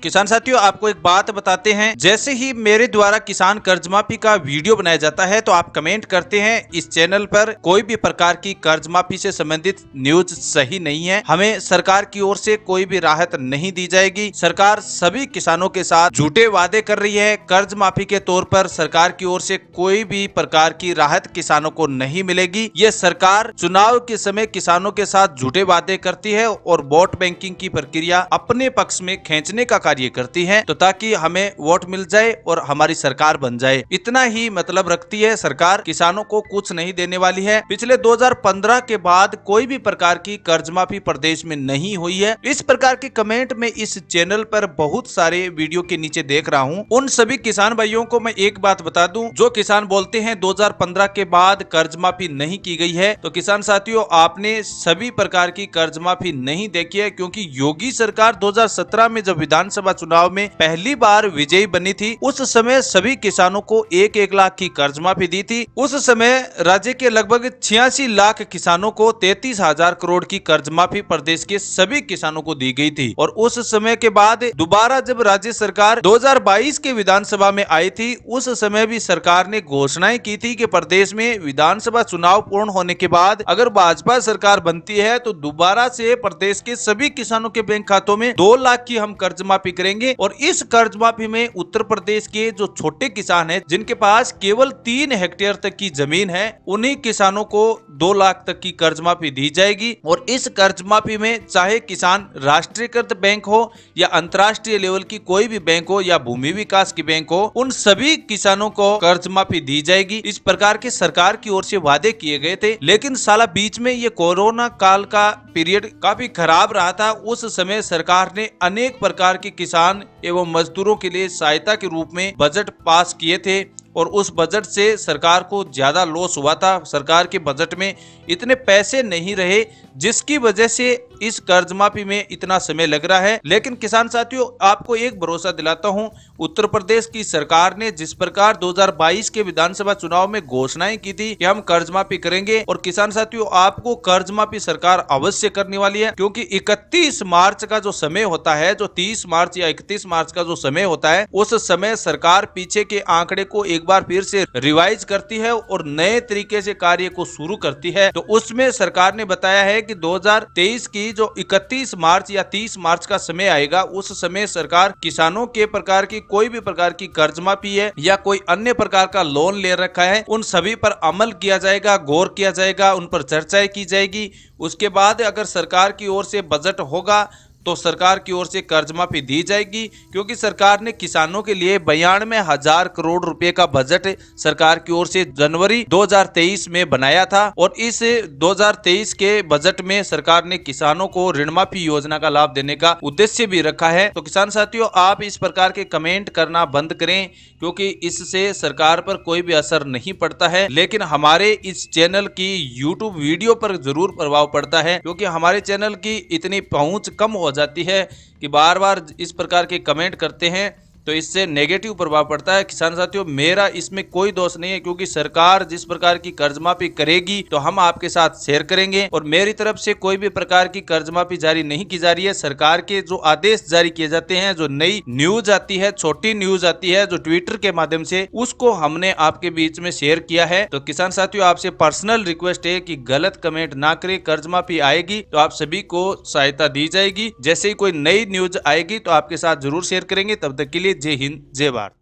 किसान साथियों, आपको एक बात बताते हैं, जैसे ही मेरे द्वारा किसान कर्ज माफी का वीडियो बनाया जाता है तो आप कमेंट करते हैं इस चैनल पर कोई भी प्रकार की कर्ज माफी से संबंधित न्यूज सही नहीं है, हमें सरकार की ओर से कोई भी राहत नहीं दी जाएगी। सरकार सभी किसानों के साथ झूठे वादे कर रही है। कर्ज माफी के तौर पर सरकार की ओर से कोई भी प्रकार की राहत किसानों को नहीं मिलेगी। ये सरकार चुनाव के समय किसानों के साथ झूठे वादे करती है और वोट बैंकिंग की प्रक्रिया अपने पक्ष में खींचने का कार्य करती है, तो ताकि हमें वोट मिल जाए और हमारी सरकार बन जाए। इतना ही मतलब रखती है सरकार, किसानों को कुछ नहीं देने वाली है। पिछले 2015 के बाद कोई भी प्रकार की कर्ज माफी प्रदेश में नहीं हुई है। इस प्रकार के कमेंट में इस चैनल पर बहुत सारे वीडियो के नीचे देख रहा हूं। उन सभी किसान भाइयों को मैं एक बात बता दूं, जो किसान बोलते हैं 2015 के बाद कर्ज माफी नहीं की गई है, तो किसान साथियों आपने सभी प्रकार की कर्ज माफी नहीं देखी है, क्योंकि योगी सरकार 2017 में जब विधानसभा चुनाव में पहली बार विजयी बनी थी, उस समय सभी किसानों को 1-1 लाख की कर्ज माफी दी थी। उस समय राज्य के लगभग 86 लाख किसानों को 33,000 करोड़ की कर्ज माफी प्रदेश के सभी किसानों को दी गई थी। और उस समय के बाद दोबारा जब राज्य सरकार 2022 के विधानसभा में आई थी, उस समय भी सरकार ने घोषणाएं की थी कि प्रदेश में विधानसभा चुनाव पूर्ण होने के बाद अगर भाजपा सरकार बनती है तो दोबारा से प्रदेश के सभी किसानों के बैंक खातों में 2 लाख की हम कर्ज माफी करेंगे। और इस कर्ज माफी में उत्तर प्रदेश के जो छोटे किसान हैं, जिनके पास केवल 3 हेक्टेयर तक की जमीन है, उन्हीं किसानों को 2 लाख तक की कर्ज माफी दी जाएगी। और इस कर्ज माफी में चाहे किसान राष्ट्रीयकृत बैंक हो या अंतर्राष्ट्रीय लेवल की कोई भी बैंक हो या भूमि विकास की बैंक हो, उन सभी किसानों को कर्ज माफी दी जाएगी। इस प्रकार के सरकार की ओर से वादे किए गए थे, लेकिन साला बीच में ये कोरोना काल का पीरियड काफी खराब रहा था। उस समय सरकार ने अनेक प्रकार के किसान एवं मजदूरों के लिए सहायता के रूप में बजट पास किए थे और उस बजट से सरकार को ज्यादा लॉस हुआ था। सरकार के बजट में इतने पैसे नहीं रहे, जिसकी वजह से इस कर्ज माफी में इतना समय लग रहा है। लेकिन किसान साथियों, आपको एक भरोसा दिलाता हूं, उत्तर प्रदेश की सरकार ने जिस प्रकार 2022 के विधानसभा चुनाव में घोषणाएं की थी कि हम कर्ज माफी करेंगे, और किसान साथियों आपको कर्ज माफी सरकार अवश्य करने वाली है, क्योंकि 31 मार्च का जो समय होता है, जो 30 मार्च या 31 मार्च का जो समय होता है, उस समय सरकार पीछे के आंकड़े को एक बार फिर से रिवाइज करती है और नए तरीके से कार्य को शुरू करती है। तो उसमें सरकार ने बताया है कि 2023 की जो 31 मार्च या 30 मार्च का समय आएगा, उस समय सरकार किसानों के प्रकार की कोई भी प्रकार की कर्ज माफी है या कोई अन्य प्रकार का लोन ले रखा है, उन सभी पर अमल किया जाएगा, गौर किया जाएगा, उन पर चर्चाएं की जाएगी। उसके बाद अगर सरकार की ओर से बजट होगा तो सरकार की ओर से कर्ज माफी दी जाएगी, क्योंकि सरकार ने किसानों के लिए 92,000 करोड़ रुपए का बजट सरकार की ओर से जनवरी 2023 में बनाया था। और इस 2023 के बजट में सरकार ने किसानों को ऋण माफी योजना का लाभ देने का उद्देश्य भी रखा है। तो किसान साथियों, आप इस प्रकार के कमेंट करना बंद करें, क्योंकि इससे सरकार पर कोई भी असर नहीं पड़ता है, लेकिन हमारे इस चैनल की यूट्यूब वीडियो पर जरूर प्रभाव पड़ता है, क्योंकि हमारे चैनल की इतनी पहुंच कम हो जाती है कि बार बार इस प्रकार के कमेंट करते हैं, तो इससे नेगेटिव प्रभाव पड़ता है। किसान साथियों, मेरा इसमें कोई दोष नहीं है, क्योंकि सरकार जिस प्रकार की कर्ज माफी करेगी तो हम आपके साथ शेयर करेंगे। और मेरी तरफ से कोई भी प्रकार की कर्ज माफी जारी नहीं की जा रही है। सरकार के जो आदेश जारी किए जाते हैं, जो नई न्यूज आती है, छोटी न्यूज आती है जो ट्विटर के माध्यम से, उसको हमने आपके बीच में शेयर किया है। तो किसान साथियों, आपसे पर्सनल रिक्वेस्ट है कि गलत कमेंट ना करें। कर्ज माफी आएगी तो आप सभी को सहायता दी जाएगी। जैसे ही कोई नई न्यूज आएगी तो आपके साथ जरूर शेयर करेंगे। तब तक के लिए जय हिंद, जय भारत।